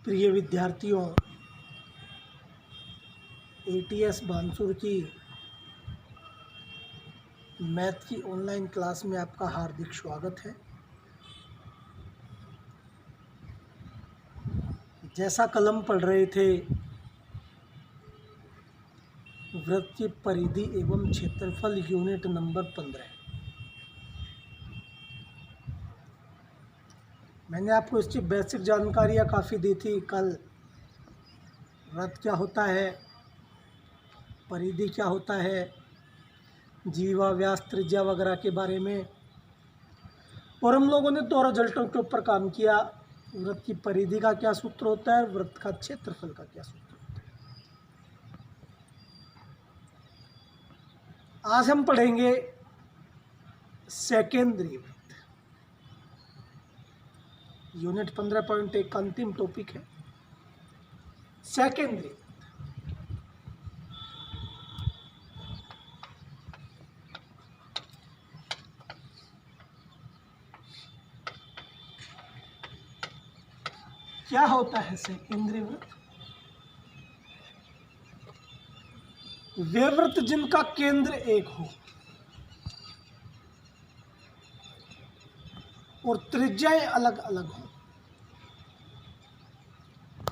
प्रिय विद्यार्थियों, एटीएस बानसूर की मैथ की ऑनलाइन क्लास में आपका हार्दिक स्वागत है। जैसा कलम पढ़ रहे थे, वृत्त की परिधि एवं क्षेत्रफल यूनिट नंबर 15। मैंने आपको इसकी बेसिक जानकारियाँ काफ़ी दी थी कल। वृत्त क्या होता है, परिधि क्या होता है, जीवा, व्यास, त्रिज्या वगैरह के बारे में, और हम लोगों ने 2 रिजल्टों के ऊपर काम किया। वृत्त की परिधि का क्या सूत्र होता है, वृत्त का क्षेत्रफल का क्या सूत्र होता है। आज हम पढ़ेंगे सेकेंद्रीय वृत्त। यूनिट 15.1 का अंतिम टॉपिक है सेकेंद्रीय। क्या होता है सेकेंद्रीय वृत्त? वे वृत्त जिनका केंद्र एक हो और त्रिज्याएं अलग अलग हो,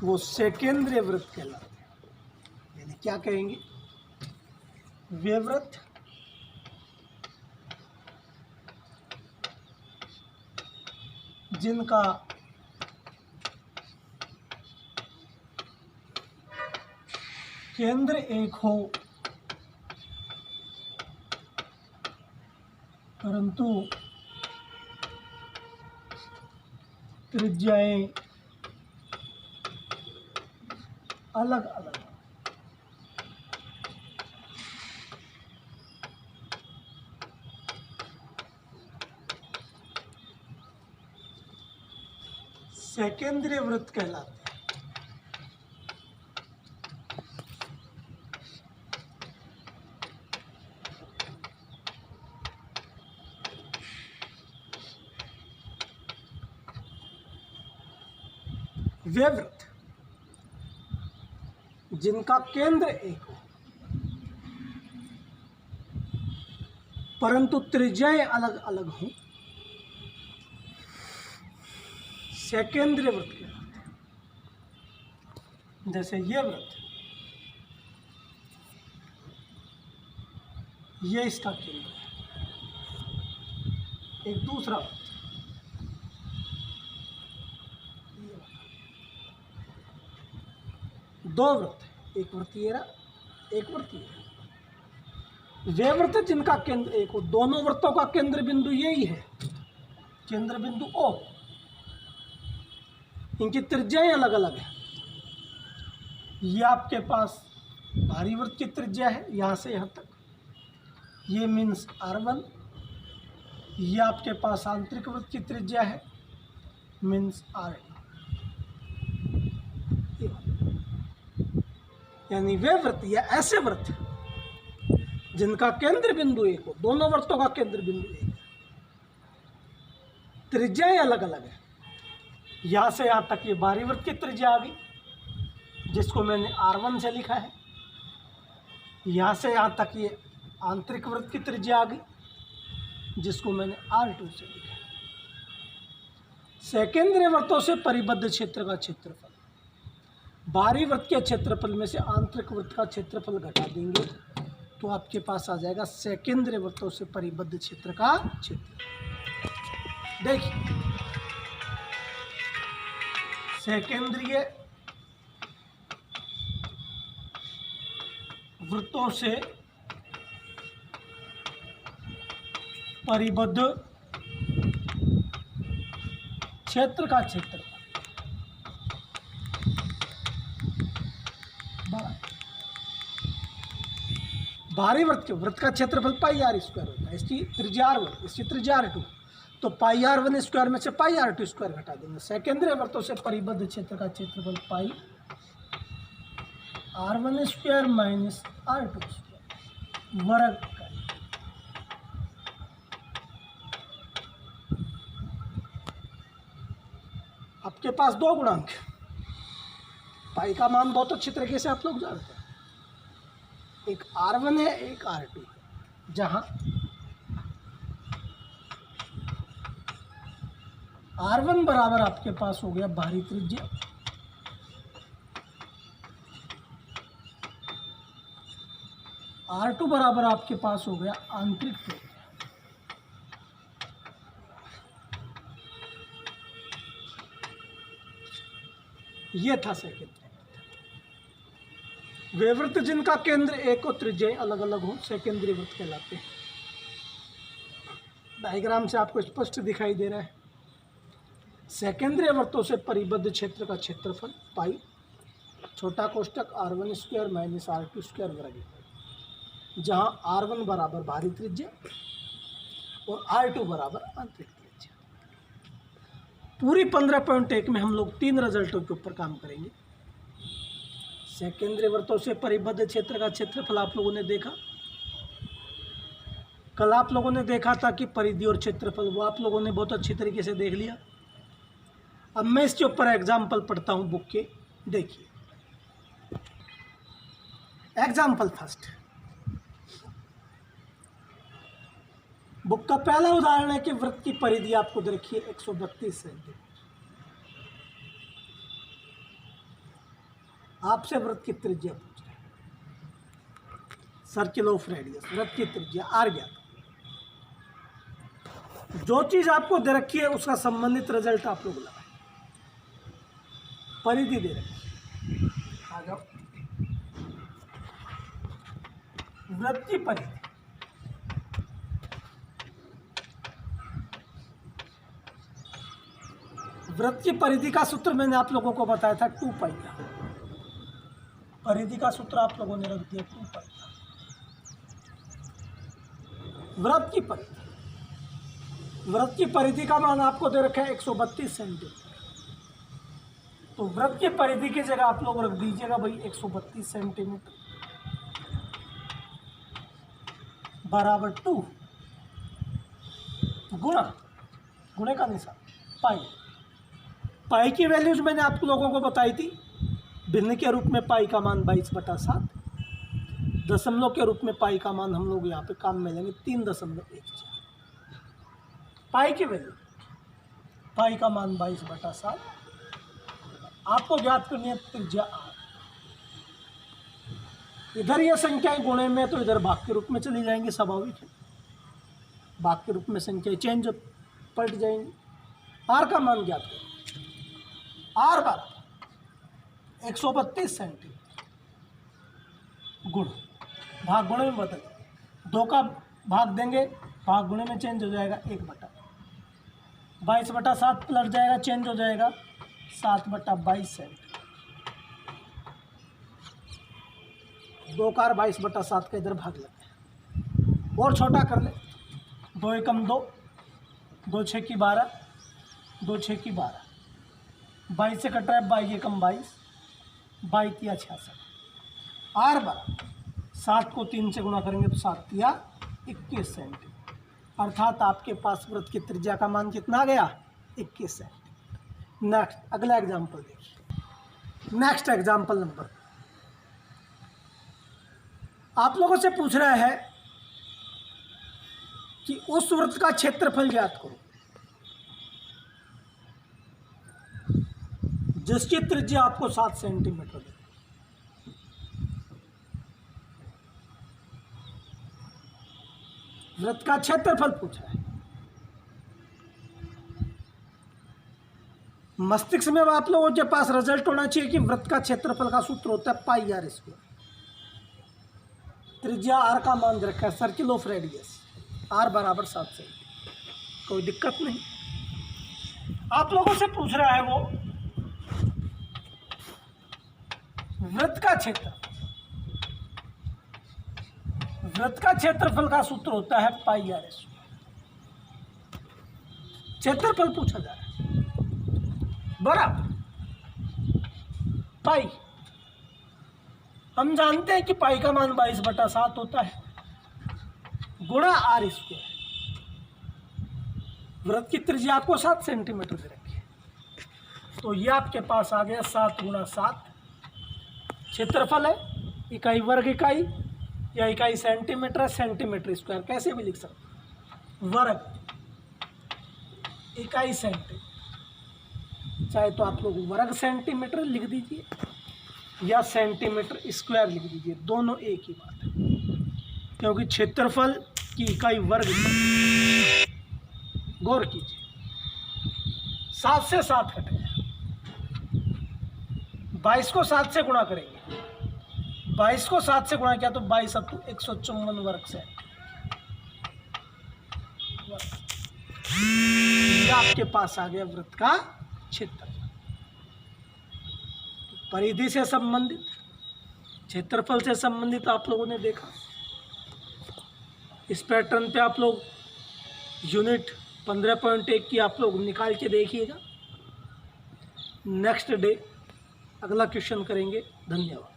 वो सेकेंद्रीय वृत्त कहलाते हैं। यानी क्या कहेंगे, वे वृत्त जिनका केंद्र एक हो परंतु त्रिज्याएं अलग अलग। सेकेंद्रीय वृत्त कहलाते हैं। वे वृत्त जिनका केंद्र एक हो परंतु त्रिज्याएं अलग अलग हों, सेकेंद्रीय वृत्त कहलाते हैं। जैसे ये वृत्त, ये इसका केंद्र है। एक दूसरा वृत्त, दो वृत्त, एक वृत्तीय एक वृत्तीय। वे वृत्त जिनका केंद्र एक हो, दोनों वृत्तों का केंद्र बिंदु यही है, केंद्र बिंदु O। इनकी त्रिज्याएं अलग अलग है। ये आपके पास बाहरी वृत्त की त्रिज्या है, यहाँ से यहाँ तक, ये मीन्स R1। ये आपके पास आंतरिक वृत्त की त्रिज्या है, मीन्स R2। यानी वे वृत्त या ऐसे वृत्त जिनका केंद्र बिंदु एक हो, दोनों वृत्तों का केंद्र बिंदु एक है, त्रिज्याएं अलग अलग है। यहाँ से यहाँ तक ये बाहरी वृत्त की त्रिज्या आ गई, जिसको मैंने R1 से लिखा है। यहाँ से यहाँ तक ये आंतरिक वृत्त की त्रिज्या आ गई, जिसको मैंने R2 से लिखा है। सेकेंद्रीय वृत्तों से परिबद्ध क्षेत्र का क्षेत्रफल, बाहरी वृत्त के क्षेत्रफल में से आंतरिक वृत्त का क्षेत्रफल घटा देंगे तो आपके पास आ जाएगा सेकेंद्रीय वृत्तों से परिबद्ध क्षेत्र का क्षेत्र। देखिए, सेकेंद्रीय वृत्तों से परिबद्ध क्षेत्र का क्षेत्रफल बाहरी वृत्त का क्षेत्रफल πr² होता है। इसकी त्रिज्या R1, इसकी त्रिज्या R2, तो πr1 स्क्वायर में से πr2 स्क्वायर घटा देंगे। सेकेंद्रीय वृत्तों से परिबद्ध क्षेत्र का क्षेत्रफल πr1 square minus R2 square वर्ग। आपके पास 2 गुणांक, पाई का मान बहुत अच्छी तरीके से आप लोग जानते हैं, एक R1 है एक R2 है, जहाँ R1 बराबर आपके पास हो गया बाहरी त्रिज्या, R2 बराबर आपके पास हो गया आंतरिक त्रिज्या। ये था सेकंड। वे वृत्त जिनका केंद्र एक और त्रिज्या अलग अलग हो सेकेंडरी वृत्त कहलाते हैं। डायग्राम से आपको स्पष्ट दिखाई दे रहा है। सेकेंडरी वृत्तों से परिबद्ध क्षेत्र का क्षेत्रफल पाई, छोटा कोष्टक R1 square minus R2 square वर्ग, जहां R1 बराबर बाहरी त्रिज्या और R2 बराबर आंतरिक त्रिज्या। पूरी 15.1 में हम लोग 3 रिजल्टों के ऊपर काम करेंगे। सेकेंडरी वृत्तों से परिबद्ध क्षेत्र का क्षेत्रफल आप लोगों ने देखा। कल आप लोगों ने देखा था कि परिधि और क्षेत्रफल, वो आप लोगों ने बहुत अच्छी तरीके से देख लिया। अब मैं इसके ऊपर एग्जाम्पल पढ़ता हूं बुक के, देखिए। एग्जाम्पल फर्स्ट, बुक का पहला उदाहरण है कि वृत्त की परिधि आपको दे रखी है 132 सेंटीमीटर। आपसे वृत्त की त्रिज्या पूछ रहे हैं, सर्किल ऑफ रेडियस, वृत्त की त्रिज्या आर ज्ञात। जो चीज आपको दे रखी है उसका संबंधित रिजल्ट आप लोग लगाएं। परिधि दे रखी है, आ जाओ। वृत्त की परिधि, वृत्त की परिधि का सूत्र मैंने आप लोगों को बताया था 2 पाई का। परिधि का सूत्र आप लोगों ने रख दिया 2 पाई का। वृत्त की परिधि, वृत्त की परिधि का मान आपको दे रखा है 132 सेंटीमीटर। तो वृत्त की परिधि की जगह आप लोग रख दीजिएगा भाई 132 सेंटीमीटर बराबर 2 गुणा, गुणे का निशान पाई। पाई की वैल्यूज मैंने आप लोगों को बताई थी। भिन्न के रूप में पाई का मान 22/7, दशमलव के रूप में पाई का मान हम लोग यहाँ पे काम में लेंगे 3.14। पाई की वैल्यू, पाई का मान 22/7, आपको ज्ञात करनी है त्रिज्या R। इधर ये संख्याएं गुणे में तो इधर भाग के रूप में चली जाएंगी, स्वाभाविक है। भाग के रूप में संख्याएं चेंज पलट जाएंगी। R का मान ज्ञात करो। R बराबर 132 सेंटीमीटर गुण भाग गुणे में बदल, 2 का भाग देंगे, भाग गुणे में चेंज हो जाएगा 1/22/7 पलट जाएगा, चेंज हो जाएगा 7/22 सेंटीमीटर। 2 का 22/7 का इधर भाग लगता है और छोटा कर ले। 2 एकम 2, 2 6 की 12, 2 6 की 12, 22 से कट रहा है 22 एकम 22, 22 तिया 66। R बराबर 7 को 3 से गुणा करेंगे तो 7 तिया 21 सेंटीमीटर। अर्थात आपके पास वृत्त की त्रिज्या का मान कितना आ गया? 21 सेंटीमीटर। नेक्स्ट, अगला एग्जाम्पल देखिए। नेक्स्ट एग्जाम्पल नंबर, आप लोगों से पूछ रहा है कि उस वृत्त का क्षेत्रफल ज्ञात करो जिसकी त्रिज्या आपको 7 सेंटीमीटर है। वृत्त का क्षेत्रफल पूछा है। मस्तिष्क में आप लोगों के पास रिजल्ट होना चाहिए कि वृत्त का क्षेत्रफल का सूत्र होता है पाई आर स्क्वायर। त्रिज्या आर का मान रखा है, सर्किल ऑफ रेडियस आर बराबर 7 सेंटीमीटर। कोई दिक्कत नहीं। आप लोगों से पूछ रहा है वो वृत्त का क्षेत्र, वृत्त का क्षेत्रफल का सूत्र होता है पाई आर स्क्वायर। क्षेत्रफल पूछा जा रहा है बराबर पाई। हम जानते हैं कि पाई का मान 22/7 होता है गुणा आर स्क्वायर। वृत्त की त्रिज्या आपको 7 सेंटीमीटर दे रखी है, तो ये आपके पास आ गया 7 × 7 क्षेत्रफल है, इकाई वर्ग इकाई या इकाई सेंटीमीटर, सेंटीमीटर स्क्वायर कैसे भी लिख सकते। वर्ग इकाई सेंटीमीटर, चाहे तो आप लोग वर्ग सेंटीमीटर लिख दीजिए या सेंटीमीटर स्क्वायर लिख दीजिए, दोनों एक ही बात है, क्योंकि क्षेत्रफल की इकाई वर्ग। गौर कीजिए, 7 से 7 कटेगा, 22 को 7 से गुणा करेंगे, 22 को 7 से गुणा किया तो 22 अतु 154 वर्ग से ये आपके पास आ गया वृत्त का क्षेत्रफल। परिधि से संबंधित, क्षेत्रफल से संबंधित आप लोगों ने देखा। इस पैटर्न पे आप लोग यूनिट 15.1 की आप लोग निकाल के देखिएगा। नेक्स्ट डे अगला क्वेश्चन करेंगे। धन्यवाद।